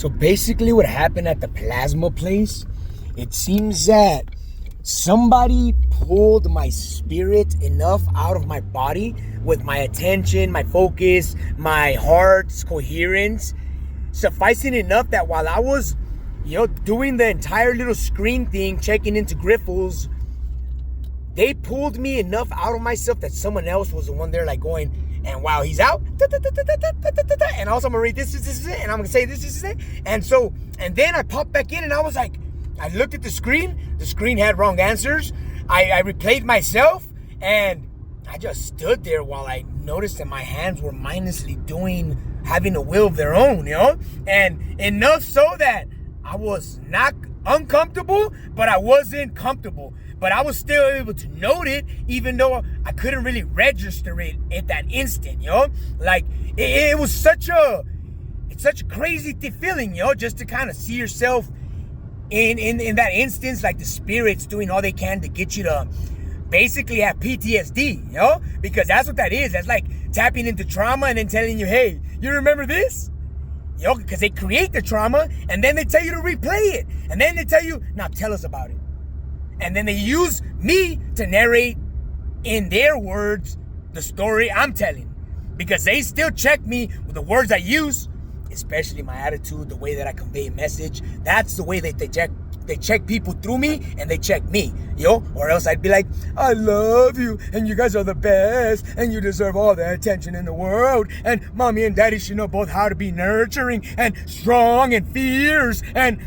So basically what happened at the plasma place, it seems that somebody pulled my spirit enough out of my body with my attention, my focus, my heart's coherence, sufficing enough that while I was, doing the entire little screen thing, checking into Griffles, they pulled me enough out of myself that someone else was the one there like going, and wow, he's out. And also I'm gonna read this, and I'm gonna say this. And then I popped back in and I was like, I looked at the screen had wrong answers. I replayed myself and I just stood there while I noticed that my hands were mindlessly having a will of their own, and enough so that I was not uncomfortable, but I wasn't comfortable. But I was still able to note it, even though I couldn't really register it at that instant, Like, it was such a crazy feeling, just to kind of see yourself in that instance, like the spirits doing all they can to get you to basically have PTSD, Because that's what that is. That's like tapping into trauma and then telling you, hey, you remember this? Because they create the trauma and then they tell you to replay it. And then they tell you, now tell us about it. And then they use me to narrate in their words the story I'm telling. Because they still check me with the words I use, especially my attitude, the way that I convey a message. That's the way that they check people through me, and they check me, or else I'd be like, I love you, and you guys are the best, and you deserve all the attention in the world, and mommy and daddy should know both how to be nurturing and strong and fierce, and,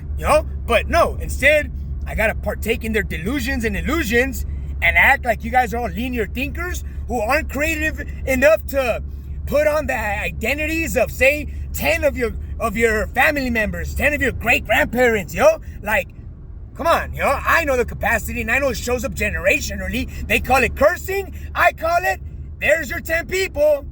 but no, instead, I gotta partake in their delusions and illusions and act like you guys are all linear thinkers who aren't creative enough to put on the identities of, say, 10 of your family members, 10 of your great-grandparents, Like, come on, I know the capacity and I know it shows up generationally. They call it cursing. I call it, there's your 10 people,